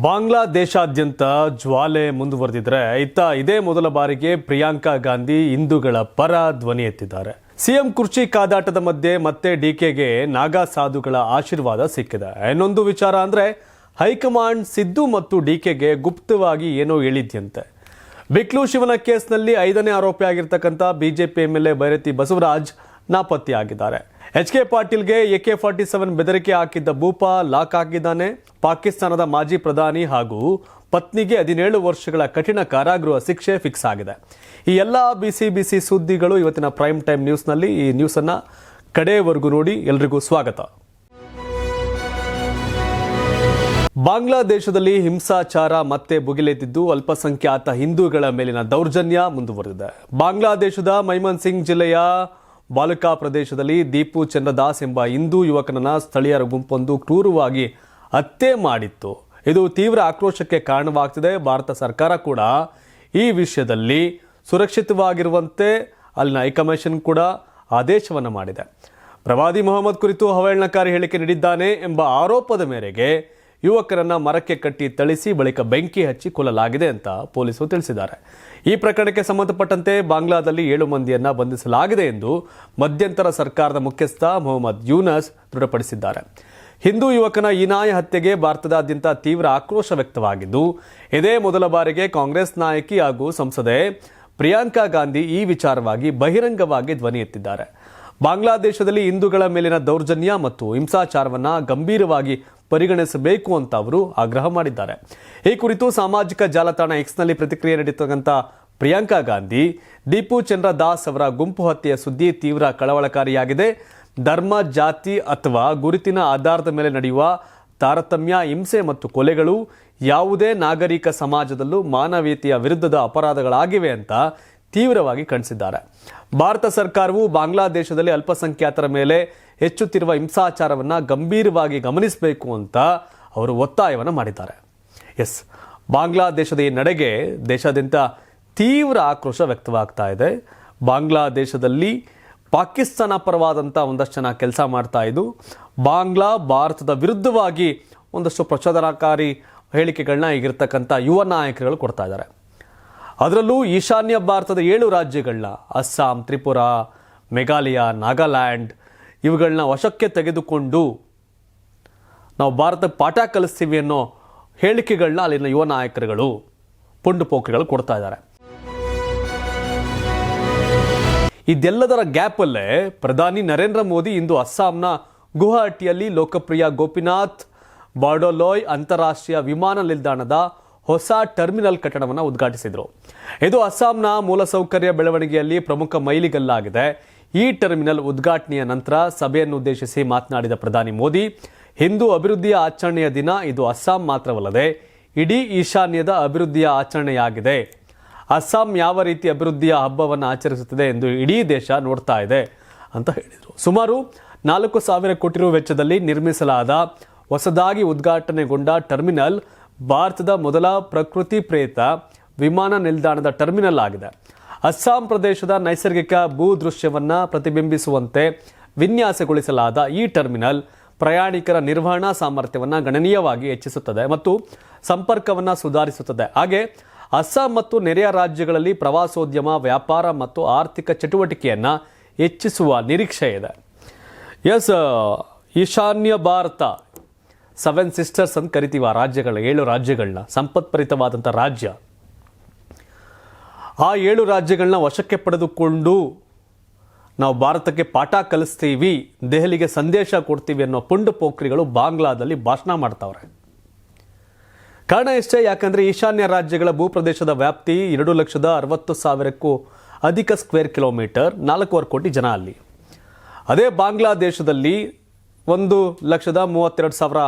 ಬಾಂಗ್ಲಾದೇಶಾದ್ಯಂತ ಜ್ವಾಲೆ ಮುಂದುವರೆದಿದ್ರೆ ಇದೇ ಮೊದಲ ಬಾರಿಗೆ ಪ್ರಿಯಾಂಕಾ ಗಾಂಧಿ ಹಿಂದೂಗಳ ಪರ ಧ್ವನಿ ಎತ್ತಿದ್ದಾರೆ. ಸಿಎಂ ಕುರ್ಚಿ ಕಾದಾಟದ ಮಧ್ಯೆ ಮತ್ತೆ ಡಿಕೆಗೆ ನಾಗಾ ಸಾಧುಗಳ ಆಶೀರ್ವಾದ ಸಿಕ್ಕಿದೆ. ಇನ್ನೊಂದು ವಿಚಾರ ಅಂದ್ರೆ ಹೈಕಮಾಂಡ್ ಸಿದ್ದು ಮತ್ತು ಡಿಕೆಗೆ ಗುಪ್ತವಾಗಿ ಏನೋ ಹೇಳಿದ್ಯಂತೆ. ಬಿಕ್ಲು ಶಿವನ ಕೇಸ್ನಲ್ಲಿ 5ನೇ ಆರೋಪಿ ಆಗಿರ್ತಕ್ಕಂಥ ಬಿಜೆಪಿ ಎಂಎಲ್ಎ ಬೈರತಿ ಬಸವರಾಜ್ ನಾಪತ್ತೆಯಾಗಿದ್ದಾರೆ. ಎಚ್.ಕೆ. ಪಾಟೀಲ್ಗೆ AK-47 ಬೆದರಿಕೆ ಹಾಕಿದ್ದ ಭೂಪ ಲಾಕ್ ಆಗಿದ್ದಾನೆ. ಪಾಕಿಸ್ತಾನದ ಮಾಜಿ ಪ್ರಧಾನಿ ಹಾಗೂ ಪತ್ನಿಗೆ 17 ವರ್ಷಗಳ ಕಠಿಣ ಕಾರಾಗೃಹ ಶಿಕ್ಷೆ ಫಿಕ್ಸ್ ಆಗಿದೆ. ಈ ಎಲ್ಲ ಬಿಸಿ ಸುದ್ದಿಗಳು ಇವತ್ತಿನ ಪ್ರೈಮ್ ಟೈಮ್ ನ್ಯೂಸ್ನಲ್ಲಿ. ಈ ನ್ಯೂಸ್ ಅನ್ನ ಕಡೆಯವರೆಗೂ ನೋಡಿ. ಎಲ್ರಿಗೂ ಸ್ವಾಗತ. ಬಾಂಗ್ಲಾದೇಶದಲ್ಲಿ ಹಿಂಸಾಚಾರ ಮತ್ತೆ ಭುಗಿಲೆದ್ದಿದ್ದು ಅಲ್ಪಸಂಖ್ಯಾತ ಹಿಂದೂಗಳ ಮೇಲಿನ ದೌರ್ಜನ್ಯ ಮುಂದುವರೆದಿದೆ. ಬಾಂಗ್ಲಾದೇಶದ ಮೈಮನ್ ಸಿಂಗ್ ಜಿಲ್ಲೆಯ ಬಾಲುಕಾ ಪ್ರದೇಶದಲ್ಲಿ ದೀಪು ಚಂದ್ರದಾಸ್ ಎಂಬ ಹಿಂದೂ ಯುವಕನನ್ನ ಸ್ಥಳೀಯರ ಗುಂಪೊಂದು ಕ್ರೂರವಾಗಿ ಹತ್ಯೆ ಮಾಡಿತ್ತು. ಇದು ತೀವ್ರ ಆಕ್ರೋಶಕ್ಕೆ ಕಾರಣವಾಗ್ತಿದೆ. ಭಾರತ ಸರ್ಕಾರ ಕೂಡ ಈ ವಿಷಯದಲ್ಲಿ ಸುರಕ್ಷಿತವಾಗಿರುವಂತೆ ಅಲ್ಲಿನ ಹೈಕಮಿಷನ್ ಕೂಡ ಆದೇಶವನ್ನು ಮಾಡಿದೆ. ಪ್ರವಾದಿ ಮೊಹಮ್ಮದ್ ಕುರಿತು ಅವಹೇಳನಕಾರಿ ಹೇಳಿಕೆ ನೀಡಿದ್ದಾನೆ ಎಂಬ ಆರೋಪದ ಮೇರೆಗೆ ಯುವಕರನ್ನ ಮರಕ್ಕೆ ಕಟ್ಟಿ ಥಳಿಸಿ ಬಳಿಕ ಬೆಂಕಿ ಹಚ್ಚಿ ಕೊಲ್ಲಲಾಗಿದೆ ಅಂತ ಪೊಲೀಸರು ತಿಳಿಸಿದ್ದಾರೆ. ಈ ಪ್ರಕರಣಕ್ಕೆ ಸಂಬಂಧಪಟ್ಟಂತೆ ಬಾಂಗ್ಲಾದಲ್ಲಿ 7 ಮಂದಿಯನ್ನ ಬಂಧಿಸಲಾಗಿದೆ ಎಂದು ಮಧ್ಯಂತರ ಸರ್ಕಾರದ ಮುಖ್ಯಸ್ಥ ಮೊಹಮ್ಮದ್ ಯೂನಸ್ ದೃಢಪಡಿಸಿದ್ದಾರೆ. ಹಿಂದೂ ಯುವಕನ ಹೀನಾಯ ಹತ್ಯೆಗೆ ಭಾರತದಾದ್ಯಂತ ತೀವ್ರ ಆಕ್ರೋಶ ವ್ಯಕ್ತವಾಗಿದ್ದು, ಇದೇ ಮೊದಲ ಬಾರಿಗೆ ಕಾಂಗ್ರೆಸ್ ನಾಯಕಿ ಹಾಗೂ ಸಂಸದೆ ಪ್ರಿಯಾಂಕಾ ಗಾಂಧಿ ಈ ವಿಚಾರವಾಗಿ ಬಹಿರಂಗವಾಗಿ ಧ್ವನಿ ಎತ್ತಿದ್ದಾರೆ. ಬಾಂಗ್ಲಾದೇಶದಲ್ಲಿ ಹಿಂದೂಗಳ ಮೇಲಿನ ದೌರ್ಜನ್ಯ ಮತ್ತು ಹಿಂಸಾಚಾರವನ್ನ ಗಂಭೀರವಾಗಿ ಪರಿಗಣಿಸಬೇಕು ಅಂತ ಅವರು ಆಗ್ರಹ ಮಾಡಿದ್ದಾರೆ. ಈ ಕುರಿತು ಸಾಮಾಜಿಕ ಜಾಲತಾಣ ಎಕ್ಸ್ನಲ್ಲಿ ಪ್ರತಿಕ್ರಿಯೆ ನೀಡಿರ್ತಕ್ಕಂಥ ಪ್ರಿಯಾಂಕಾ ಗಾಂಧಿ, ದೀಪು ಚಂದ್ರ ದಾಸ್ ಅವರ ಗುಂಪು ಹತ್ಯೆಯ ಸುದ್ದಿ ತೀವ್ರ ಕಳವಳಕಾರಿಯಾಗಿದೆ. ಧರ್ಮ, ಜಾತಿ ಅಥವಾ ಗುರುತಿನ ಆಧಾರದ ಮೇಲೆ ನಡೆಯುವ ತಾರತಮ್ಯ, ಹಿಂಸೆ ಮತ್ತು ಕೊಲೆಗಳು ಯಾವುದೇ ನಾಗರಿಕ ಸಮಾಜದಲ್ಲೂ ಮಾನವೀಯತೆಯ ವಿರುದ್ಧದ ಅಪರಾಧಗಳಾಗಿವೆ ಅಂತ ತೀವ್ರವಾಗಿ ಖಂಡಿಸಿದ್ದಾರೆ. ಭಾರತ ಸರ್ಕಾರವು ಬಾಂಗ್ಲಾದೇಶದಲ್ಲಿ ಅಲ್ಪಸಂಖ್ಯಾತರ ಮೇಲೆ ಹೆಚ್ಚುತ್ತಿರುವ ಹಿಂಸಾಚಾರವನ್ನು ಗಂಭೀರವಾಗಿ ಗಮನಿಸಬೇಕು ಅಂತ ಅವರು ಒತ್ತಾಯವನ್ನು ಮಾಡಿದ್ದಾರೆ. ಬಾಂಗ್ಲಾದೇಶದ ಈ ನಡೆಗೆ ದೇಶಾದ್ಯಂತ ತೀವ್ರ ಆಕ್ರೋಶ ವ್ಯಕ್ತವಾಗ್ತಾ ಇದೆ. ಬಾಂಗ್ಲಾದೇಶದಲ್ಲಿ ಪಾಕಿಸ್ತಾನ ಪರವಾದಂಥ ಒಂದಷ್ಟು ಜನ ಕೆಲಸ ಮಾಡ್ತಾ ಇದ್ದು, ಭಾರತದ ವಿರುದ್ಧವಾಗಿ ಒಂದಷ್ಟು ಪ್ರಚೋದನಾಕಾರಿ ಹೇಳಿಕೆಗಳನ್ನ ಈಗಿರ್ತಕ್ಕಂಥ ಯುವ ನಾಯಕರುಗಳು ಕೊಡ್ತಾ ಇದ್ದಾರೆ. ಅದರಲ್ಲೂ ಈಶಾನ್ಯ ಭಾರತದ 7 ರಾಜ್ಯಗಳನ್ನ ಅಸ್ಸಾಂ, ತ್ರಿಪುರಾ, ಮೇಘಾಲಯ, ನಾಗಾಲ್ಯಾಂಡ್ ಇವುಗಳನ್ನ ವಶಕ್ಕೆ ತೆಗೆದುಕೊಂಡು ನಾವು ಭಾರತಕ್ಕೆ ಪಾಠ ಕಲಿಸ್ತೀವಿ ಅನ್ನೋ ಹೇಳಿಕೆಗಳನ್ನ ಅಲ್ಲಿನ ಯುವ ನಾಯಕರುಗಳು, ಪುಂಡು ಪೋಖ್ರಿಗಳು ಕೊಡ್ತಾ ಇದ್ದಾರೆ. ಇದೆಲ್ಲದರ ಗ್ಯಾಪಲ್ಲೇ ಪ್ರಧಾನಿ ನರೇಂದ್ರ ಮೋದಿ ಇಂದು ಅಸ್ಸಾಂನ ಗುವಾಹಟಿಯಲ್ಲಿ ಲೋಕಪ್ರಿಯ ಗೋಪಿನಾಥ್ ಬಾರ್ಡೋಲೋಯ್ ಅಂತಾರಾಷ್ಟ್ರೀಯ ವಿಮಾನ ನಿಲ್ದಾಣದ ಹೊಸ ಟರ್ಮಿನಲ್ ಕಟ್ಟಡವನ್ನು ಉದ್ಘಾಟಿಸಿದರು. ಇದು ಅಸ್ಸಾಂನ ಮೂಲಸೌಕರ್ಯ ಬೆಳವಣಿಗೆಯಲ್ಲಿ ಪ್ರಮುಖ ಮೈಲಿಗಲ್ಲಾಗಿದೆ. ಈ ಟರ್ಮಿನಲ್ ಉದ್ಘಾಟನೆಯ ನಂತರ ಸಭೆಯನ್ನು ಉದ್ದೇಶಿಸಿ ಮಾತನಾಡಿದ ಪ್ರಧಾನಿ ಮೋದಿ, ಹಿಂದೂ ಅಭಿವೃದ್ಧಿಯ ಆಚರಣೆಯ ದಿನ ಇದು ಅಸ್ಸಾಂ ಮಾತ್ರವಲ್ಲದೆ ಇಡೀ ಈಶಾನ್ಯದ ಅಭಿವೃದ್ಧಿಯ ಆಚರಣೆಯಾಗಿದೆ. ಅಸ್ಸಾಂ ಯಾವ ರೀತಿ ಅಭಿವೃದ್ಧಿಯ ಹಬ್ಬವನ್ನು ಆಚರಿಸುತ್ತದೆ ಎಂದು ಇಡೀ ದೇಶ ನೋಡ್ತಾ ಇದೆ ಅಂತ ಹೇಳಿದರು. ಸುಮಾರು 4,000 ಕೋಟಿ ರು ವೆಚ್ಚದಲ್ಲಿ ನಿರ್ಮಿಸಲಾದ ಹೊಸದಾಗಿ ಉದ್ಘಾಟನೆಗೊಂಡ ಟರ್ಮಿನಲ್ ಭಾರತದ ಮೊದಲ ಪ್ರಕೃತಿ ಪ್ರೇತ ವಿಮಾನ ನಿಲ್ದಾಣದ ಟರ್ಮಿನಲ್ ಆಗಿದೆ. ಅಸ್ಸಾಂ ಪ್ರದೇಶದ ನೈಸರ್ಗಿಕ ಭೂದೃಶ್ಯವನ್ನು ಪ್ರತಿಬಿಂಬಿಸುವಂತೆ ವಿನ್ಯಾಸಗೊಳಿಸಲಾದ ಈ ಟರ್ಮಿನಲ್ ಪ್ರಯಾಣಿಕರ ನಿರ್ವಹಣಾ ಸಾಮರ್ಥ್ಯವನ್ನು ಗಣನೀಯವಾಗಿ ಹೆಚ್ಚಿಸುತ್ತದೆ ಮತ್ತು ಸಂಪರ್ಕವನ್ನು ಸುಧಾರಿಸುತ್ತದೆ. ಹಾಗೆ ಅಸ್ಸಾಂ ಮತ್ತು ನೆರೆಯ ರಾಜ್ಯಗಳಲ್ಲಿ ಪ್ರವಾಸೋದ್ಯಮ, ವ್ಯಾಪಾರ ಮತ್ತು ಆರ್ಥಿಕ ಚಟುವಟಿಕೆಯನ್ನು ಹೆಚ್ಚಿಸುವ ನಿರೀಕ್ಷೆ ಇದೆ. ಈಶಾನ್ಯ ಭಾರತ 7 ಸಿಸ್ಟರ್ಸ್ ಅಂತ ಕರಿತೀವಿ. ಆ ರಾಜ್ಯಗಳ 7 ರಾಜ್ಯಗಳನ್ನ, ಸಂಪತ್ಭರಿತವಾದಂಥ ರಾಜ್ಯ. ಆ 7 ರಾಜ್ಯಗಳನ್ನ ವಶಕ್ಕೆ ಪಡೆದುಕೊಂಡು ನಾವು ಭಾರತಕ್ಕೆ ಪಾಠ ಕಲಿಸ್ತೀವಿ, ದೆಹಲಿಗೆ ಸಂದೇಶ ಕೊಡ್ತೀವಿ ಅನ್ನೋ ಪುಂಡು ಪೋಖ್ರಿಗಳು ಬಾಂಗ್ಲಾದಲ್ಲಿ ಭಾಷಣ ಮಾಡ್ತಾವ್ರೆ. ಕಾರಣ ಇಷ್ಟೇ, ಯಾಕಂದರೆ ಈಶಾನ್ಯ ರಾಜ್ಯಗಳ ಭೂಪ್ರದೇಶದ ವ್ಯಾಪ್ತಿ 2,60,000ಕ್ಕೂ ಅಧಿಕ ಸ್ಕ್ವೇರ್ ಕಿಲೋಮೀಟರ್, 4.25 ಕೋಟಿ ಜನ ಅಲ್ಲಿ. ಅದೇ ಬಾಂಗ್ಲಾದೇಶದಲ್ಲಿ 1,32,000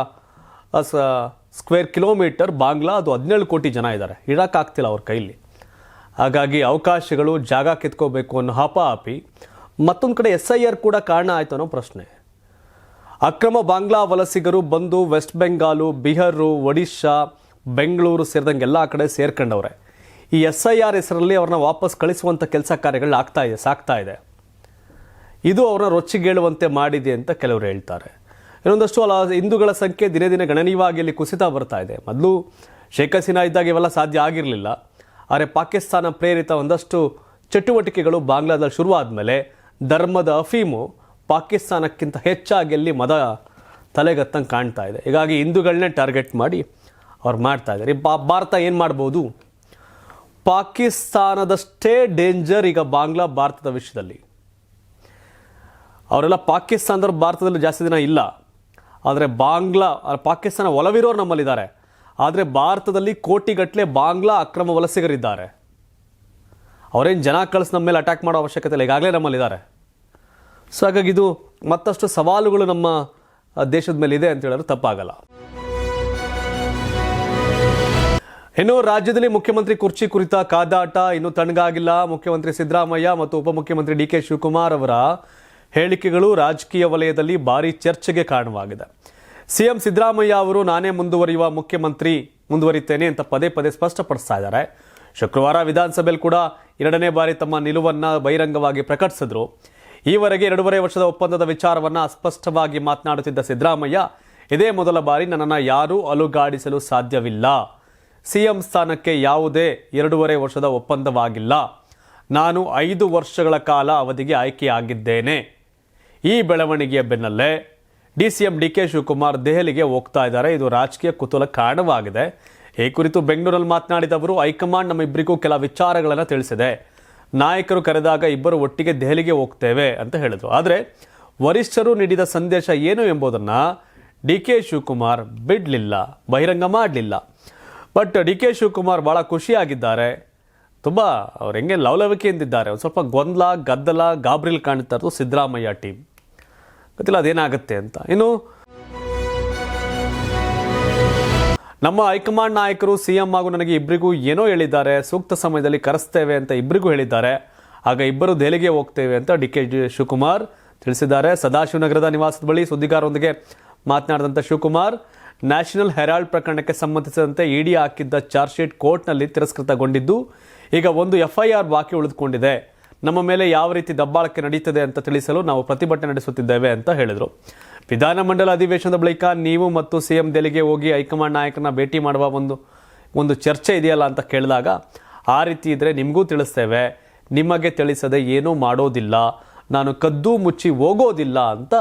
ಸ್ಕ್ವೇರ್ ಕಿಲೋಮೀಟರ್ ಬಾಂಗ್ಲಾ, ಅದು 17 ಕೋಟಿ ಜನ ಇದ್ದಾರೆ. ಇಡಕ್ಕಾಗ್ತಿಲ್ಲ ಅವ್ರ ಕೈಲಿ. ಹಾಗಾಗಿ ಅವಕಾಶಗಳು, ಜಾಗ ಕಿತ್ಕೋಬೇಕು ಅನ್ನೋ ಹಾಪಾಪಿ. ಮತ್ತೊಂದು ಕಡೆ SIR ಕೂಡ ಕಾರಣ ಆಯಿತು ಅನ್ನೋ ಪ್ರಶ್ನೆ. ಅಕ್ರಮ ಬಾಂಗ್ಲಾ ವಲಸಿಗರು ಬಂದು ವೆಸ್ಟ್ ಬೆಂಗಾಲು, ಬಿಹಾರು, ಒಡಿಶಾ, ಬೆಂಗಳೂರು ಸೇರಿದಂಗೆ ಎಲ್ಲ ಕಡೆ ಸೇರ್ಕೊಂಡವ್ರೆ. ಈ SIR ಹೆಸರಲ್ಲಿ ಅವ್ರನ್ನ ವಾಪಸ್ ಕಳಿಸುವಂಥ ಕೆಲಸ ಕಾರ್ಯಗಳು ಸಾಕ್ತಾ ಇದೆ. ಇದು ಅವ್ರನ್ನ ರೊಚ್ಚಿಗೇಳುವಂತೆ ಮಾಡಿದೆ ಅಂತ ಕೆಲವರು ಹೇಳ್ತಾರೆ. ಇನ್ನೊಂದಷ್ಟು ಹಿಂದೂಗಳ ಸಂಖ್ಯೆ ದಿನೇ ದಿನೇ ಗಣನೀಯವಾಗಿ ಇಲ್ಲಿ ಕುಸಿತ ಬರ್ತಾ ಇದೆ. ಮೊದಲು ಶೇಖ್ ಹಸೀನಾ ಇದ್ದಾಗ ಇವೆಲ್ಲ ಸಾಧ್ಯ ಆಗಿರಲಿಲ್ಲ. ಆದರೆ ಪಾಕಿಸ್ತಾನ ಪ್ರೇರಿತ ಒಂದಷ್ಟು ಚಟುವಟಿಕೆಗಳು ಬಾಂಗ್ಲಾದಲ್ಲಿ ಶುರುವಾದ ಮೇಲೆ ಧರ್ಮದ ಅಫೀಮು ಪಾಕಿಸ್ತಾನಕ್ಕಿಂತ ಹೆಚ್ಚಾಗಿ ಅಲ್ಲಿ ಮದ ತಲೆಗತ್ತಂಗೆ ಕಾಣ್ತಾ ಇದೆ. ಹೀಗಾಗಿ ಹಿಂದೂಗಳನ್ನೇ ಟಾರ್ಗೆಟ್ ಮಾಡಿ ಅವ್ರು ಮಾಡ್ತಾ ಇದ್ದಾರೆ. ಭಾರತ ಏನು ಮಾಡ್ಬೋದು? ಪಾಕಿಸ್ತಾನದಷ್ಟೇ ಡೇಂಜರ್ ಈಗ ಭಾರತದ ವಿಷಯದಲ್ಲಿ. ಅವರೆಲ್ಲ ಪಾಕಿಸ್ತಾನದವ್ರು ಭಾರತದಲ್ಲಿ ಜಾಸ್ತಿ ದಿನ ಇಲ್ಲ. ಆದರೆ ಪಾಕಿಸ್ತಾನ ಒಲವಿರೋರು ನಮ್ಮಲ್ಲಿದ್ದಾರೆ. ಆದರೆ ಭಾರತದಲ್ಲಿ ಕೋಟಿಗಟ್ಟಲೆ ಬಾಂಗ್ಲಾ ಅಕ್ರಮ ವಲಸಿಗರಿದ್ದಾರೆ. ಅವರೇನು ಜನ ಕಳಿಸಿ ನಮ್ಮ ಮೇಲೆ ಅಟ್ಯಾಕ್ ಮಾಡೋ ಅವಶ್ಯಕತೆ ಇಲ್ಲ, ಈಗಾಗಲೇ ನಮ್ಮಲ್ಲಿದ್ದಾರೆ. ಸೊ ಹಾಗಾಗಿ ಇದು ಮತ್ತಷ್ಟು ಸವಾಲುಗಳು ನಮ್ಮ ದೇಶದ ಮೇಲೆ ಇದೆ ಅಂತ ಹೇಳಿದ್ರೆ ತಪ್ಪಾಗಲ್ಲ. ಇನ್ನು ರಾಜ್ಯದಲ್ಲಿ ಮುಖ್ಯಮಂತ್ರಿ ಕುರ್ಚಿ ಕುರಿತ ಕಾದಾಟ ಇನ್ನೂ ತಣ್ಣಗಾಗಿಲ್ಲ. ಮುಖ್ಯಮಂತ್ರಿ ಸಿದ್ದರಾಮಯ್ಯ ಮತ್ತು ಉಪಮುಖ್ಯಮಂತ್ರಿ ಡಿ ಕೆ ಶಿವಕುಮಾರ್ ಅವರ ಹೇಳಿಕೆಗಳು ರಾಜಕೀಯ ವಲಯದಲ್ಲಿ ಭಾರಿ ಚರ್ಚೆಗೆ ಕಾರಣವಾಗಿದೆ. ಸಿಎಂ ಸಿದ್ದರಾಮಯ್ಯ ಅವರು ನಾನೇ ಮುಂದುವರಿತೇನೆ ಅಂತ ಪದೇ ಪದೇ ಸ್ಪಷ್ಟಪಡಿಸ್ತಾ ಇದ್ದಾರೆ. ಶುಕ್ರವಾರ ವಿಧಾನಸಭೆಯಲ್ಲಿ ಕೂಡ 2ನೇ ಬಾರಿ ತಮ್ಮ ನಿಲುವನ್ನು ಬಹಿರಂಗವಾಗಿ ಪ್ರಕಟಿಸಿದ್ರು. ಈವರೆಗೆ 2.5 ವರ್ಷದ ಒಪ್ಪಂದದ ವಿಚಾರವನ್ನು ಅಸ್ಪಷ್ಟವಾಗಿ ಮಾತನಾಡುತ್ತಿದ್ದ ಸಿದ್ದರಾಮಯ್ಯ ಇದೇ ಮೊದಲ ಬಾರಿ ನನ್ನನ್ನು ಯಾರೂ ಅಲುಗಾಡಿಸಲು ಸಾಧ್ಯವಿಲ್ಲ. ಸಿಎಂ ಸ್ಥಾನಕ್ಕೆ ಯಾವುದೇ 2.5 ವರ್ಷದ ಒಪ್ಪಂದವಾಗಿಲ್ಲ. ನಾನು 5 ವರ್ಷಗಳ ಕಾಲ ಅವಧಿಗೆ ಆಯ್ಕೆಯಾಗಿದ್ದೇನೆ. ಈ ಬೆಳವಣಿಗೆಯ ಬೆನ್ನಲ್ಲೇ ಡಿಸಿಎಂ ಡಿ ಕೆ ಶಿವಕುಮಾರ್ ದೆಹಲಿಗೆ ಹೋಗ್ತಾ ಇದ್ದಾರೆ. ಇದು ರಾಜಕೀಯ ಕುತೂಹಲ ಕಾರಣವಾಗಿದೆ. ಈ ಕುರಿತು ಬೆಂಗಳೂರಲ್ಲಿ ಮಾತನಾಡಿದವರು ಹೈಕಮಾಂಡ್ ನಮ್ಮಿಬ್ಬರಿಗೂ ಕೆಲ ವಿಚಾರಗಳನ್ನು ತಿಳಿಸಿದೆ. ನಾಯಕರು ಕರೆದಾಗ ಇಬ್ಬರು ಒಟ್ಟಿಗೆ ದೆಹಲಿಗೆ ಹೋಗ್ತೇವೆ ಅಂತ ಹೇಳಿದರು. ಆದರೆ ವರಿಷ್ಠರು ನೀಡಿದ ಸಂದೇಶ ಏನು ಎಂಬುದನ್ನು ಡಿ ಕೆ ಶಿವಕುಮಾರ್ ಬಿಡಲಿಲ್ಲ, ಬಹಿರಂಗ ಮಾಡಲಿಲ್ಲ. ಬಟ್ ಡಿ ಕೆ ಶಿವಕುಮಾರ್ ಭಾಳ ಖುಷಿಯಾಗಿದ್ದಾರೆ. ತುಂಬ ಅವ್ರು ಹೆಂಗೆ ಲವಲವಿಕೆಯಿಂದಿದ್ದಾರೆ. ಒಂದು ಸ್ವಲ್ಪ ಗೊಂದಲ ಗದ್ದಲ ಗಾಬರಿಲ್ ಕಾಣ್ತಾ ಇರೋದು ಸಿದ್ದರಾಮಯ್ಯ ಟೀಮ್. ಗೊತ್ತಿಲ್ಲ ಅದೇನಾಗುತ್ತೆ ಅಂತ. ಇನ್ನು ನಮ್ಮ ಹೈಕಮಾಂಡ್ ನಾಯಕರು ಸಿಎಂ ಹಾಗೂ ನನಗೆ ಇಬ್ಬರಿಗೂ ಏನೋ ಹೇಳಿದ್ದಾರೆ. ಸೂಕ್ತ ಸಮಯದಲ್ಲಿ ಕರೆಸ್ತೇವೆ ಅಂತ ಇಬ್ಬರಿಗೂ ಹೇಳಿದ್ದಾರೆ. ಆಗ ಇಬ್ಬರು ದೆಹಲಿಗೆ ಹೋಗ್ತೇವೆ ಅಂತ ಡಿ ಕೆ ಶಿವಕುಮಾರ್ ತಿಳಿಸಿದ್ದಾರೆ. ಸದಾಶಿವನಗರದ ನಿವಾಸದ ಬಳಿ ಸುದ್ದಿಗಾರರೊಂದಿಗೆ ಮಾತನಾಡಿದಂಥ ಶಿವಕುಮಾರ್, ನ್ಯಾಷನಲ್ ಹೆರಾಲ್ಡ್ ಪ್ರಕರಣಕ್ಕೆ ಸಂಬಂಧಿಸಿದಂತೆ ಇಡಿ ಹಾಕಿದ್ದ ಚಾರ್ಜ್ ಶೀಟ್ ಕೋರ್ಟ್ನಲ್ಲಿ ತಿರಸ್ಕೃತಗೊಂಡಿದ್ದು ಈಗ ಒಂದು FIR ಬಾಕಿ ಉಳಿದುಕೊಂಡಿದೆ. ನಮ್ಮ ಮೇಲೆ ಯಾವ ರೀತಿ ದಬ್ಬಾಳಿಕೆ ನಡೀತದೆ ಅಂತ ತಿಳಿಸಲು ನಾವು ಪ್ರತಿಭಟನೆ ನಡೆಸುತ್ತಿದ್ದೇವೆ ಅಂತ ಹೇಳಿದರು. ವಿಧಾನಮಂಡಲ ಅಧಿವೇಶನದ ಬಳಿಕ ನೀವು ಮತ್ತು ಸಿಎಂ ದೆಹಲಿಗೆ ಹೋಗಿ ಹೈಕಮಾಂಡ್ ನಾಯಕರನ್ನ ಭೇಟಿ ಮಾಡುವ ಒಂದು ಚರ್ಚೆ ಇದೆಯಲ್ಲ ಅಂತ ಕೇಳಿದಾಗ, ಆ ರೀತಿ ಇದ್ದರೆ ನಿಮಗೂ ತಿಳಿಸ್ತೇವೆ, ನಿಮಗೆ ತಿಳಿಸದೆ ಏನೂ ಮಾಡೋದಿಲ್ಲ, ನಾನು ಕದ್ದು ಮುಚ್ಚಿ ಹೋಗೋದಿಲ್ಲ ಅಂತ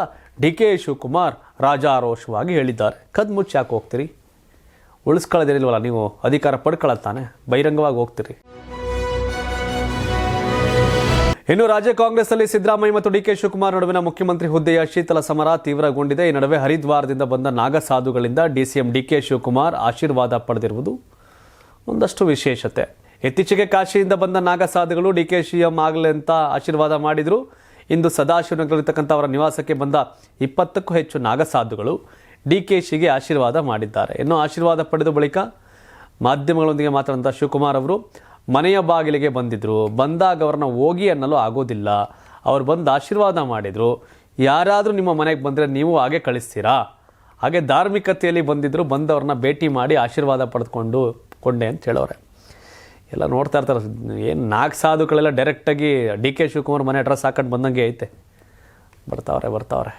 ಡಿ ಕೆ ಶಿವಕುಮಾರ್ ರಾಜಾರೋಷವಾಗಿ ಹೇಳಿದ್ದಾರೆ. ಕದ್ದು ಮುಚ್ಚಿ ಯಾಕೆ ಹೋಗ್ತೀರಿ? ಉಳಿಸ್ಕೊಳ್ಳೋದೇನಿಲ್ವಲ್ಲ, ನೀವು ಅಧಿಕಾರ ಪಡ್ಕೊಳ್ಳತ್ತಾನೆ, ಬಹಿರಂಗವಾಗಿ ಹೋಗ್ತೀರಿ. ಇನ್ನು ರಾಜ್ಯ ಕಾಂಗ್ರೆಸ್ನಲ್ಲಿ ಸಿದ್ದರಾಮಯ್ಯ ಮತ್ತು ಡಿ ಕೆ ಶಿವಕುಮಾರ್ ನಡುವಿನ ಮುಖ್ಯಮಂತ್ರಿ ಹುದ್ದೆಯ ಶೀತಲ ಸಮರ ತೀವ್ರಗೊಂಡಿದೆ. ಈ ನಡುವೆ ಹರಿದ್ವಾರದಿಂದ ಬಂದ ನಾಗಸಾಧುಗಳಿಂದ ಡಿಸಿಎಂ ಡಿ ಕೆ ಶಿವಕುಮಾರ್ ಆಶೀರ್ವಾದ ಪಡೆದಿರುವುದು ಒಂದಷ್ಟು ವಿಶೇಷತೆ. ಇತ್ತೀಚೆಗೆ ಕಾಶಿಯಿಂದ ಬಂದ ನಾಗಸಾಧುಗಳು ಡಿ ಕೆ ಸಿಎಂ ಆಗಲಿ ಅಂತ ಆಶೀರ್ವಾದ ಮಾಡಿದರು. ಇಂದು ಸದಾಶಿವನಗರಲ್ಲಿರ್ತಕ್ಕಂಥ ಅವರ ನಿವಾಸಕ್ಕೆ ಬಂದ 20ಕ್ಕೂ ಹೆಚ್ಚು ನಾಗಸಾಧುಗಳು ಡಿ ಕೆ ಶಿಗೆ ಆಶೀರ್ವಾದ ಮಾಡಿದ್ದಾರೆ. ಇನ್ನು ಆಶೀರ್ವಾದ ಪಡೆದ ಬಳಿಕ ಮಾಧ್ಯಮಗಳೊಂದಿಗೆ ಮಾತನಾಡಿದ ಶಿವಕುಮಾರ್ ಅವರು, ಮನೆಯ ಬಾಗಿಲಿಗೆ ಬಂದಿದ್ದರು, ಬಂದಾಗ ಅವ್ರನ್ನ ಹೋಗಿ ಅನ್ನಲು ಆಗೋದಿಲ್ಲ, ಅವ್ರು ಬಂದು ಆಶೀರ್ವಾದ ಮಾಡಿದರು. ಯಾರಾದರೂ ನಿಮ್ಮ ಮನೆಗೆ ಬಂದರೆ ನೀವು ಹಾಗೆ ಕಳಿಸ್ತೀರಾ? ಹಾಗೆ ಧಾರ್ಮಿಕತೆಯಲ್ಲಿ ಬಂದಿದ್ದರು, ಬಂದವ್ರನ್ನ ಭೇಟಿ ಮಾಡಿ ಆಶೀರ್ವಾದ ಕೊಂಡೆ ಅಂತ ಹೇಳೋರೆ. ಎಲ್ಲ ನೋಡ್ತಾ ಇರ್ತಾರೆ. ಏನು ನಾಗಸಾಧುಗಳೆಲ್ಲ ಡೈರೆಕ್ಟಾಗಿ ಡಿ ಕೆ ಶಿವಕುಮಾರ್ ಮನೆ ಅಡ್ರೆಸ್ ಹಾಕೊಂಡು ಬಂದಂಗೆ ಐತೆ. ಬರ್ತಾವ್ರೆ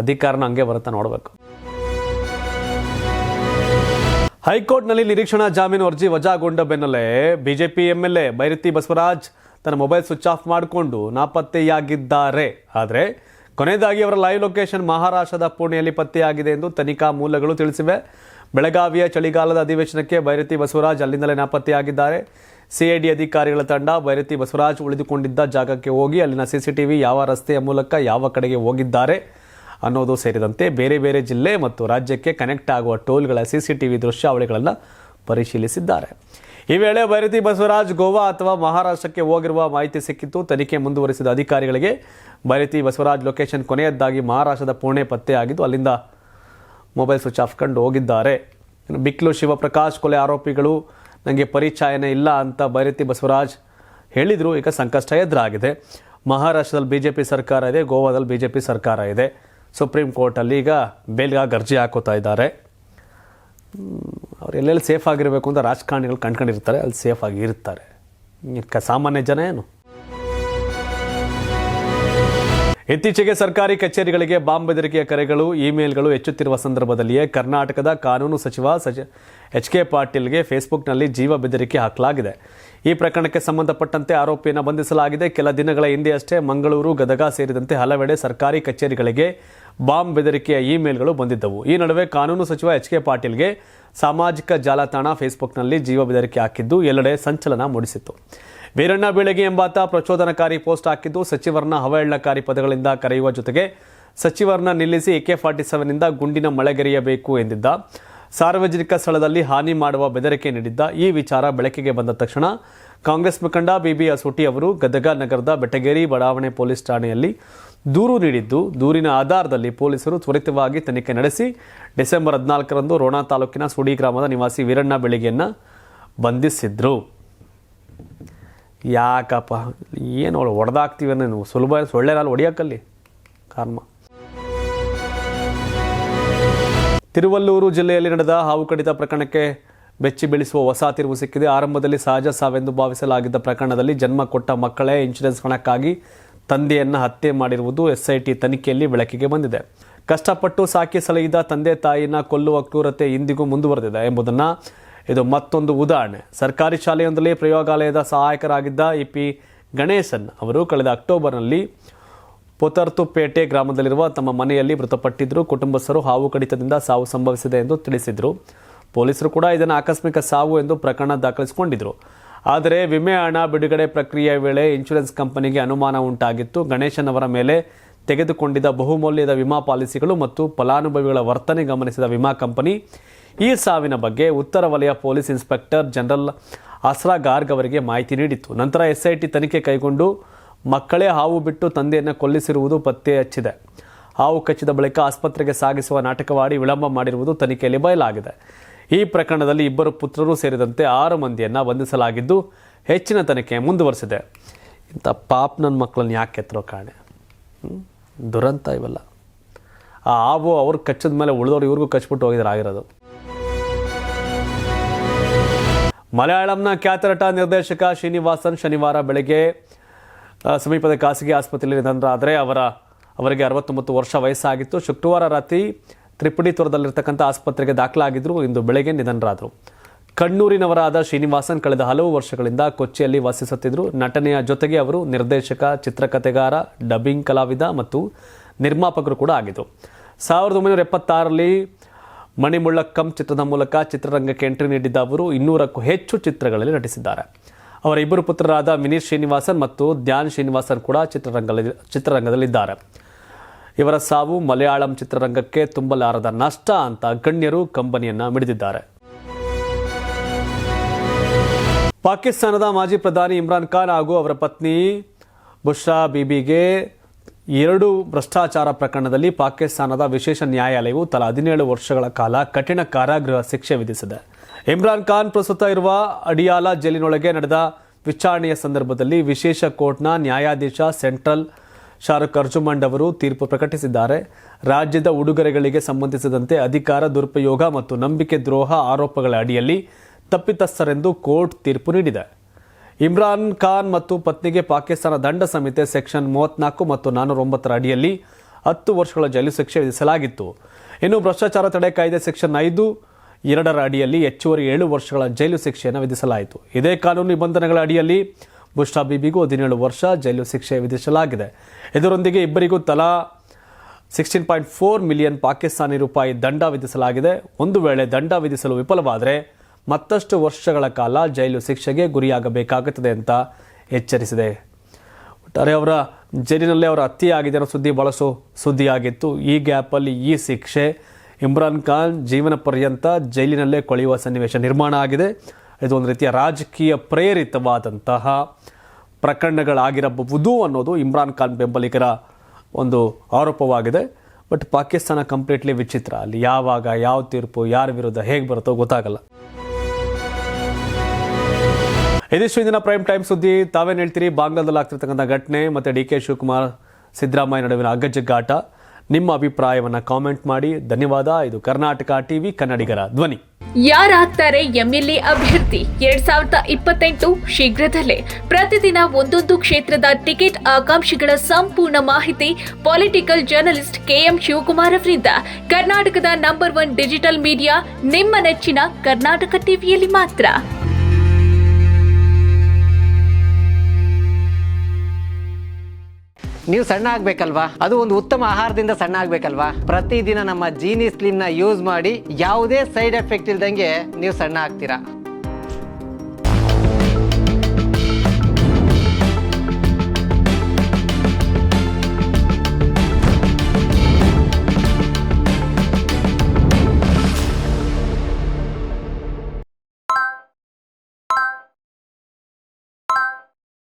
ಅಧಿಕಾರನ ಹಂಗೆ ಬರುತ್ತಾ ನೋಡಬೇಕು. ಹೈಕೋರ್ಟ್ನಲ್ಲಿ ನಿರೀಕ್ಷಣಾ ಜಾಮೀನು ಅರ್ಜಿ ವಜಾಗೊಂಡ ಬೆನ್ನಲ್ಲೇ ಬಿಜೆಪಿ MLA ಬೈರತಿ ಬಸವರಾಜ್ ತನ್ನ ಮೊಬೈಲ್ ಸ್ವಿಚ್ ಆಫ್ ಮಾಡಿಕೊಂಡು ನಾಪತ್ತೆಯಾಗಿದ್ದಾರೆ. ಆದರೆ ಕೊನೆಯದಾಗಿ ಅವರ ಲೈವ್ ಲೊಕೇಶನ್ ಮಹಾರಾಷ್ಟ್ರದ ಪುಣೆಯಲ್ಲಿ ಪತ್ತೆಯಾಗಿದೆ ಎಂದು ತನಿಖಾ ಮೂಲಗಳು ತಿಳಿಸಿವೆ. ಬೆಳಗಾವಿಯ ಚಳಿಗಾಲದ ಅಧಿವೇಶನಕ್ಕೆ ಬೈರತಿ ಬಸವರಾಜ್ ಅಲ್ಲಿಂದಲೇ ನಾಪತ್ತೆಯಾಗಿದ್ದಾರೆ. CID ಅಧಿಕಾರಿಗಳ ತಂಡ ಬೈರತಿ ಬಸವರಾಜ್ ಉಳಿದುಕೊಂಡಿದ್ದ ಜಾಗಕ್ಕೆ ಹೋಗಿ ಅಲ್ಲಿನ CCTV ಯಾವ ರಸ್ತೆಯ ಮೂಲಕ ಯಾವ ಕಡೆಗೆ ಹೋಗಿದ್ದಾರೆ ಅನ್ನೋದು ಸೇರಿದಂತೆ ಬೇರೆ ಬೇರೆ ಜಿಲ್ಲೆ ಮತ್ತು ರಾಜ್ಯಕ್ಕೆ ಕನೆಕ್ಟ್ ಆಗುವ ಟೋಲ್ಗಳ CCTV ದೃಶ್ಯಾವಳಿಗಳನ್ನು ಪರಿಶೀಲಿಸಿದ್ದಾರೆ. ಈ ವೇಳೆ ಬೈರತಿ ಬಸವರಾಜ್ ಗೋವಾ ಅಥವಾ ಮಹಾರಾಷ್ಟ್ರಕ್ಕೆ ಹೋಗಿರುವ ಮಾಹಿತಿ ಸಿಕ್ಕಿತ್ತು. ತನಿಖೆ ಮುಂದುವರಿಸಿದ ಅಧಿಕಾರಿಗಳಿಗೆ ಬೈರತಿ ಬಸವರಾಜ್ ಲೊಕೇಶನ್ ಕೊನೆಯದಾಗಿ ಮಹಾರಾಷ್ಟ್ರದ ಪುಣೆ ಪತ್ತೆಯಾಗಿದ್ದು ಅಲ್ಲಿಂದ ಮೊಬೈಲ್ ಸ್ವಿಚ್ ಆಫ್ ಕಂಡು ಹೋಗಿದ್ದಾರೆ. ಇನ್ನು ಬಿಕ್ಲು ಶಿವಪ್ರಕಾಶ್ ಕೊಲೆ ಆರೋಪಿಗಳು ನನಗೆ ಪರಿಚಯನೇ ಇಲ್ಲ ಅಂತ ಬೈರತಿ ಬಸವರಾಜ್ ಹೇಳಿದರು. ಈಗ ಸಂಕಷ್ಟ ಎದುರಾಗಿದೆ. ಮಹಾರಾಷ್ಟ್ರದಲ್ಲಿ BJP ಸರ್ಕಾರ ಇದೆ, ಗೋವಾದಲ್ಲಿ BJP ಸರ್ಕಾರ ಇದೆ. ಸುಪ್ರೀಂ ಕೋರ್ಟಲ್ಲಿ ಈಗ ಬೇಲ್ಗಾಗಿ ಅರ್ಜಿ ಹಾಕೋತಾ ಇದ್ದಾರೆ. ಅವ್ರು ಎಲ್ಲೆಲ್ಲಿ ಸೇಫ್ ಆಗಿರಬೇಕು ಅಂತ ರಾಜಕಾರಣಿಗಳು ಕಂಡ್ಕೊಂಡಿರ್ತಾರೆ, ಅಲ್ಲಿ ಸೇಫ್ ಆಗಿ ಇರ್ತಾರೆ. ಸಾಮಾನ್ಯ ಜನ ಏನು? ಇತ್ತೀಚೆಗೆ ಸರ್ಕಾರಿ ಕಚೇರಿಗಳಿಗೆ ಬಾಂಬ್ ಬೆದರಿಕೆಯ ಕರೆಗಳು ಇಮೇಲ್ಗಳು ಹೆಚ್ಚುತ್ತಿರುವ ಸಂದರ್ಭದಲ್ಲಿಯೇ ಕರ್ನಾಟಕದ ಕಾನೂನು ಸಚಿವ ಎಚ್.ಕೆ. ಪಾಟೀಲ್ಗೆ ಫೇಸ್ಬುಕ್ನಲ್ಲಿ ಜೀವ ಬೆದರಿಕೆ ಹಾಕಲಾಗಿದೆ. ಈ ಪ್ರಕರಣಕ್ಕೆ ಸಂಬಂಧಪಟ್ಟಂತೆ ಆರೋಪಿಯನ್ನು ಬಂಧಿಸಲಾಗಿದೆ. ಕೆಲ ದಿನಗಳ ಹಿಂದೆಯಷ್ಟೇ ಮಂಗಳೂರು, ಗದಗ ಸೇರಿದಂತೆ ಹಲವೆಡೆ ಸರ್ಕಾರಿ ಕಚೇರಿಗಳಿಗೆ ಬಾಂಬ್ ಬೆದರಿಕೆಯ ಇಮೇಲ್ಗಳು ಬಂದಿದ್ದವು. ಈ ನಡುವೆ ಕಾನೂನು ಸಚಿವ ಎಚ್.ಕೆ. ಪಾಟೀಲ್ಗೆ ಸಾಮಾಜಿಕ ಜಾಲತಾಣ ಫೇಸ್ಬುಕ್ನಲ್ಲಿ ಜೀವ ಬೆದರಿಕೆ ಹಾಕಿದ್ದು ಎಲ್ಲೆಡೆ ಸಂಚಲನ ಮೂಡಿಸಿತ್ತು. ವೀರಣ್ಣ ಬೀಳಗಿ ಎಂಬಾತ ಪ್ರಚೋದನಕಾರಿ ಪೋಸ್ಟ್ ಹಾಕಿದ್ದು ಸಚಿವರನ್ನ ಹವಹೇಳನಕಾರಿ ಪದಗಳಿಂದ ಕರೆಯುವ ಜೊತೆಗೆ ಸಚಿವರನ್ನ ನಿಲ್ಲಿಸಿ AK-47ನಿಂದ ಗುಂಡಿನ ಮಳೆಗೆರೆಯಬೇಕು ಎಂದಿದ್ದ. ಸಾರ್ವಜನಿಕ ಸ್ಥಳದಲ್ಲಿ ಹಾನಿ ಮಾಡುವ ಬೆದರಿಕೆ ನೀಡಿದ್ದ. ಈ ವಿಚಾರ ಬೆಳಕಿಗೆ ಬಂದ ತಕ್ಷಣ ಕಾಂಗ್ರೆಸ್ ಮುಖಂಡ BB ಅಸೋಟಿ ಅವರು ಗದಗ ನಗರದ ಬೆಟಗೇರಿ ಬಡಾವಣೆ ಪೊಲೀಸ್ ಠಾಣೆಯಲ್ಲಿ ದೂರು ನೀಡಿದ್ದು, ದೂರಿನ ಆಧಾರದಲ್ಲಿ ಪೊಲೀಸರು ತ್ವರಿತವಾಗಿ ತನಿಖೆ ನಡೆಸಿ ಡಿಸೆಂಬರ್ 14ರಂದು ರೋಣ ತಾಲೂಕಿನ ಸುಡಿ ಗ್ರಾಮದ ನಿವಾಸಿ ವೀರಣ್ಣ ಬೆಳಗಿಯನ್ನ ಬಂಧಿಸಿದ್ರು. ಯಾಕಪ್ಪ ಏನು ಹೊಡೆದಾಕ್ತೀವಿ ನೀವು ಸುಲಭ ಸೊಳ್ಳೆನಲ್ಲಿ ಹೊಡಿಯೋಕ್ಕಲ್ಲಿ ಕಾರ್ಮ. ತಿರುವಲ್ಲೂರು ಜಿಲ್ಲೆಯಲ್ಲಿ ನಡೆದ ಹಾವು ಕಡಿತ ಪ್ರಕರಣಕ್ಕೆ ಬೆಚ್ಚಿ ಬೀಳಿಸುವ ಹೊಸ ತಿರುವು ಸಿಕ್ಕಿದೆ. ಆರಂಭದಲ್ಲಿ ಸಹಜ ಸಾವೆಂದು ಭಾವಿಸಲಾಗಿದ್ದ ಪ್ರಕರಣದಲ್ಲಿ ಜನ್ಮ ಕೊಟ್ಟ ಮಕ್ಕಳೇ ಇನ್ಶೂರೆನ್ಸ್ ಹಣಕ್ಕಾಗಿ ತಂದೆಯನ್ನು ಹತ್ಯೆ ಮಾಡಿರುವುದು SIT ತನಿಖೆಯಲ್ಲಿ ಬೆಳಕಿಗೆ ಬಂದಿದೆ. ಕಷ್ಟಪಟ್ಟು ಸಾಕಿ ಸಲಹಿದ ತಂದೆ ತಾಯಿನ ಕೊಲ್ಲುವ ಕ್ರೂರತೆ ಇಂದಿಗೂ ಮುಂದುವರೆದಿದೆ ಎಂಬುದನ್ನು ಇದು ಮತ್ತೊಂದು ಉದಾಹರಣೆ. ಸರ್ಕಾರಿ ಶಾಲೆಯೊಂದರಲ್ಲಿ ಪ್ರಯೋಗಾಲಯದ ಸಹಾಯಕರಾಗಿದ್ದ EP ಗಣೇಶನ್ ಅವರು ಕಳೆದ ಅಕ್ಟೋಬರ್ನಲ್ಲಿ ಪೊತರ್ತುಪೇಟೆ ಗ್ರಾಮದಲ್ಲಿರುವ ತಮ್ಮ ಮನೆಯಲ್ಲಿ ಮೃತಪಟ್ಟಿದ್ದರು. ಕುಟುಂಬಸ್ಥರು ಹಾವು ಕಡಿತದಿಂದ ಸಾವು ಸಂಭವಿಸಿದೆ ಎಂದು ತಿಳಿಸಿದರು. ಪೊಲೀಸರು ಕೂಡ ಇದನ್ನು ಆಕಸ್ಮಿಕ ಸಾವು ಎಂದು ಪ್ರಕರಣ ದಾಖಲಿಸಿಕೊಂಡಿದ್ದರು. ಆದರೆ ವಿಮೆ ಹಣ ಬಿಡುಗಡೆ ಪ್ರಕ್ರಿಯೆಯ ವೇಳೆ ಇನ್ಶೂರೆನ್ಸ್ ಕಂಪನಿಗೆ ಅನುಮಾನ ಉಂಟಾಗಿತ್ತು. ಗಣೇಶನ್ ಅವರ ಮೇಲೆ ತೆಗೆದುಕೊಂಡಿದ್ದ ಬಹುಮೌಲ್ಯದ ವಿಮಾ ಪಾಲಿಸಿಗಳು ಮತ್ತು ಫಲಾನುಭವಿಗಳ ವರ್ತನೆ ಗಮನಿಸಿದ ವಿಮಾ ಕಂಪನಿ ಈ ಸಾವಿನ ಬಗ್ಗೆ ಉತ್ತರ ವಲಯ ಪೊಲೀಸ್ ಇನ್ಸ್ಪೆಕ್ಟರ್ ಜನರಲ್ ಅಸ್ರಾ ಗಾರ್ಗ್ ಅವರಿಗೆ ಮಾಹಿತಿ ನೀಡಿತ್ತು. ನಂತರ SIT ತನಿಖೆ ಕೈಗೊಂಡು ಮಕ್ಕಳೇ ಹಾವು ಬಿಟ್ಟು ತಂದೆಯನ್ನು ಕೊಲ್ಲಿಸಿರುವುದು ಪತ್ತೆ ಹಚ್ಚಿದೆ. ಹಾವು ಕಚ್ಚಿದ ಬಳಿಕ ಆಸ್ಪತ್ರೆಗೆ ಸಾಗಿಸುವ ನಾಟಕವಾಡಿ ವಿಳಂಬ ಮಾಡಿರುವುದು ತನಿಖೆಯಲ್ಲಿ ಬಯಲಾಗಿದೆ. ಈ ಪ್ರಕರಣದಲ್ಲಿ 2 ಪುತ್ರರು ಸೇರಿದಂತೆ 6 ಮಂದಿಯನ್ನು ಬಂಧಿಸಲಾಗಿದ್ದು ಹೆಚ್ಚಿನ ತನಿಖೆ ಮುಂದುವರೆಸಿದೆ. ಇಂಥ ಪಾಪ ನನ್ನ ಮಕ್ಕಳನ್ನ ಯಾಕೆ ಎತ್ತರೋ ಕಾಣೆ, ದುರಂತ ಇವೆಲ್ಲ. ಆ ಹಾವು ಅವ್ರಿಗೆ ಕಚ್ಚಿದ ಮೇಲೆ ಉಳಿದವ್ರು ಇವ್ರಿಗೂ ಕಚ್ಬಿಟ್ಟು ಹೋಗಿದ್ರೆ ಆಗಿರೋದು. ಮಲಯಾಳಂನ ಖ್ಯಾತನಟ ನಿರ್ದೇಶಕ ಶ್ರೀನಿವಾಸನ್ ಶನಿವಾರ ಬೆಳಗ್ಗೆ ಸಮೀಪದ ಖಾಸಗಿ ಆಸ್ಪತ್ರೆಯಲ್ಲಿ ನಿಧನರಾದರೆ ಅವರಿಗೆ 69 ವರ್ಷ ವಯಸ್ಸಾಗಿತ್ತು. ಶುಕ್ರವಾರ ರಾತ್ರಿ ತ್ರಿಪುಡಿತುರದಲ್ಲಿರ್ತಕ್ಕಂಥ ಆಸ್ಪತ್ರೆಗೆ ದಾಖಲಾಗಿದ್ದರು. ಇಂದು ಬೆಳಗ್ಗೆ ನಿಧನರಾದರು. ಕಣ್ಣೂರಿನವರಾದ ಶ್ರೀನಿವಾಸನ್ ಕಳೆದ ಹಲವು ವರ್ಷಗಳಿಂದ ಕೊಚ್ಚಿಯಲ್ಲಿ ವಾಸಿಸುತ್ತಿದ್ದರು. ನಟನೆಯ ಜೊತೆಗೆ ಅವರು ನಿರ್ದೇಶಕ, ಚಿತ್ರಕಥೆಗಾರ, ಡಬ್ಬಿಂಗ್ ಕಲಾವಿದ ಮತ್ತು ನಿರ್ಮಾಪಕರು ಕೂಡ ಆಗಿದ್ದರು. 1976ರಲ್ಲಿ ಮಣಿಮುಳ್ಳಕ್ಕಂ ಚಿತ್ರದ ಮೂಲಕ ಚಿತ್ರರಂಗಕ್ಕೆ ಎಂಟ್ರಿ ನೀಡಿದ್ದ ಅವರು 200ಕ್ಕೂ ಹೆಚ್ಚು ಚಿತ್ರಗಳಲ್ಲಿ ನಟಿಸಿದ್ದಾರೆ. ಅವರ 2 ಪುತ್ರರಾದ ವಿನೀತ್ ಶ್ರೀನಿವಾಸನ್ ಮತ್ತು ಧ್ಯಾನ್ ಶ್ರೀನಿವಾಸನ್ ಕೂಡ ಚಿತ್ರರಂಗದಲ್ಲಿದ್ದಾರೆ. ಇವರ ಸಾವು ಮಲಯಾಳಂ ಚಿತ್ರರಂಗಕ್ಕೆ ತುಂಬಲಾರದ ನಷ್ಟ ಅಂತ ಗಣ್ಯರು ಕಂಬನಿಯನ್ನ ಮಿಡಿದಿದ್ದಾರೆ. ಪಾಕಿಸ್ತಾನದ ಮಾಜಿ ಪ್ರಧಾನಿ ಇಮ್ರಾನ್ ಖಾನ್ ಹಾಗೂ ಅವರ ಪತ್ನಿ ಬುಷ್ರಾ ಬೀಬಿಗೆ 2 ಭ್ರಷ್ಟಾಚಾರ ಪ್ರಕರಣದಲ್ಲಿ ಪಾಕಿಸ್ತಾನದ ವಿಶೇಷ ನ್ಯಾಯಾಲಯವು ತಲಾ 17 ವರ್ಷಗಳ ಕಾಲ ಕಠಿಣ ಕಾರಾಗೃಹ ಶಿಕ್ಷೆ ವಿಧಿಸಿದೆ. ಇಮ್ರಾನ್ ಖಾನ್ ಪ್ರಸ್ತುತ ಇರುವ ಅಡಿಯಾಲ ಜೈಲಿನೊಳಗೆ ನಡೆದ ವಿಚಾರಣೆಯ ಸಂದರ್ಭದಲ್ಲಿ ವಿಶೇಷ ಕೋರ್ಟ್ನ ನ್ಯಾಯಾಧೀಶ ಸೆಂಟ್ರಲ್ ಶಾರುಖ್ ಅರ್ಜುಮಂಡ್ ಅವರು ತೀರ್ಪು ಪ್ರಕಟಿಸಿದ್ದಾರೆ. ರಾಜ್ಯದ ಉಡುಗೊರೆಗಳಿಗೆ ಸಂಬಂಧಿಸಿದಂತೆ ಅಧಿಕಾರ ದುರುಪಯೋಗ ಮತ್ತು ನಂಬಿಕೆ ದ್ರೋಹ ಆರೋಪಗಳ ಅಡಿಯಲ್ಲಿ ತಪ್ಪಿತಸ್ಥರೆಂದು ಕೋರ್ಟ್ ತೀರ್ಪು ನೀಡಿದೆ. ಇಮ್ರಾನ್ ಖಾನ್ ಮತ್ತು ಪತ್ನಿಗೆ ಪಾಕಿಸ್ತಾನ ದಂಡ ಸಂಹಿತೆ ಸೆಕ್ಷನ್ 34 ಮತ್ತು 409 ಅಡಿಯಲ್ಲಿ 10 ವರ್ಷಗಳ ಜೈಲು ಶಿಕ್ಷೆ ವಿಧಿಸಲಾಗಿತ್ತು. ಇನ್ನು ಭ್ರಷ್ಟಾಚಾರ ತಡೆ ಕಾಯ್ದೆ ಸೆಕ್ಷನ್ 5(2) ಅಡಿಯಲ್ಲಿ ಹೆಚ್ಚುವರಿ 7 ವರ್ಷಗಳ ಜೈಲು ಶಿಕ್ಷೆಯನ್ನು ವಿಧಿಸಲಾಯಿತು. ಇದೇ ಕಾನೂನು ನಿಬಂಧನೆಗಳ ಅಡಿಯಲ್ಲಿ ಬುಷ್ರಾ ಬೀಬಿಗೂ 17 ವರ್ಷ ಜೈಲು ಶಿಕ್ಷೆ ವಿಧಿಸಲಾಗಿದೆ. ಇದರೊಂದಿಗೆ ಇಬ್ಬರಿಗೂ ತಲಾ 16.4 ಮಿಲಿಯನ್ ಪಾಕಿಸ್ತಾನಿ ರೂಪಾಯಿ ದಂಡ ವಿಧಿಸಲಾಗಿದೆ. ಒಂದು ವೇಳೆ ದಂಡ ವಿಧಿಸಲು ವಿಫಲವಾದರೆ ಮತ್ತಷ್ಟು ವರ್ಷಗಳ ಕಾಲ ಜೈಲು ಶಿಕ್ಷೆಗೆ ಗುರಿಯಾಗಬೇಕಾಗುತ್ತದೆ ಅಂತ ಎಚ್ಚರಿಸಿದೆ. ಒಟ್ಟಾರೆ ಅವರ ಜೈಲಿನಲ್ಲೇ ಅವರ ಹತ್ಯೆಯಾಗಿದೆ ಅನ್ನೋ ಸುದ್ದಿ ಬಹಳಷ್ಟು ಸುದ್ದಿಯಾಗಿತ್ತು. ಈ ಗ್ಯಾಪಲ್ಲಿ ಈ ಶಿಕ್ಷೆ ಇಮ್ರಾನ್ ಖಾನ್ ಜೀವನ ಪರ್ಯಂತ ಜೈಲಿನಲ್ಲೇ ಕೊಳೆಯುವ ಸನ್ನಿವೇಶ ನಿರ್ಮಾಣ ಆಗಿದೆ. ಇದು ಒಂದು ರೀತಿಯ ರಾಜಕೀಯ ಪ್ರೇರಿತವಾದಂತಹ ಪ್ರಕರಣಗಳಾಗಿರಬಹುದು ಅನ್ನೋದು ಇಮ್ರಾನ್ ಖಾನ್ ಬೆಂಬಲಿಗರ ಒಂದು ಆರೋಪವಾಗಿದೆ. ಬಟ್ ಪಾಕಿಸ್ತಾನ ಕಂಪ್ಲೀಟ್ಲಿ ವಿಚಿತ್ರ. ಅಲ್ಲಿ ಯಾವಾಗ ಯಾವ ತೀರ್ಪು ಯಾರ ವಿರುದ್ಧ ಹೇಗೆ ಬರುತ್ತೋ ಗೊತ್ತಾಗಲ್ಲ. ಇದಿಷ್ಟು ಇಂದಿನ ಪ್ರೈಮ್ ಟೈಮ್ ಸುದ್ದಿ. ತಾವೇನು ಹೇಳ್ತೀರಿ? ಬಾಂಗ್ಲಾದಲ್ಲಿ ಆಗ್ತಿರ್ತಕ್ಕಂಥ ಘಟನೆ ಮತ್ತು DK ಶಿವಕುಮಾರ್ ಸಿದ್ದರಾಮಯ್ಯ ನಡುವಿನ ಅಗ್ಗಜಗ್ಗಾಟ, ನಿಮ್ಮ ಅಭಿಪ್ರಾಯವನ್ನು ಕಾಮೆಂಟ್ ಮಾಡಿ. ಧನ್ಯವಾದ. ಇದು ಕರ್ನಾಟಕ ಟಿವಿ, ಕನ್ನಡಿಗರ ಧ್ವನಿ. ಯಾರಾಗ್ತಾರೆ ಎಂಎಲ್ಎ ಅಭ್ಯರ್ಥಿ 2028 ಶೀಘ್ರದಲ್ಲೇ. ಪ್ರತಿದಿನ ಒಂದೊಂದು ಕ್ಷೇತ್ರದ ಟಿಕೆಟ್ ಆಕಾಂಕ್ಷಿಗಳ ಸಂಪೂರ್ಣ ಮಾಹಿತಿ ಪೊಲಿಟಿಕಲ್ ಜರ್ನಲಿಸ್ಟ್ ಕೆಎಂ ಶಿವಕುಮಾರ್ ಅವರಿಂದ. ಕರ್ನಾಟಕದ ನಂಬರ್ 1 ಡಿಜಿಟಲ್ ಮೀಡಿಯಾ ನಿಮ್ಮ ನೆಚ್ಚಿನ ಕರ್ನಾಟಕ ಟಿವಿಯಲ್ಲಿ ಮಾತ್ರ. ನೀವು ಸಣ್ಣ ಆಗ್ಬೇಕಲ್ವಾ? ಅದು ಒಂದು ಉತ್ತಮ ಆಹಾರದಿಂದ ಸಣ್ಣ ಆಗ್ಬೇಕಲ್ವಾ? ಪ್ರತಿದಿನ ನಮ್ಮ ಜೀನಿ ಸ್ಲಿಮ್ನ ಯೂಸ್ ಮಾಡಿ ಯಾವುದೇ ಸೈಡ್ ಎಫೆಕ್ಟ್ ಇಲ್ದಂಗೆ ನೀವು ಸಣ್ಣ ಆಗ್ತೀರಾ.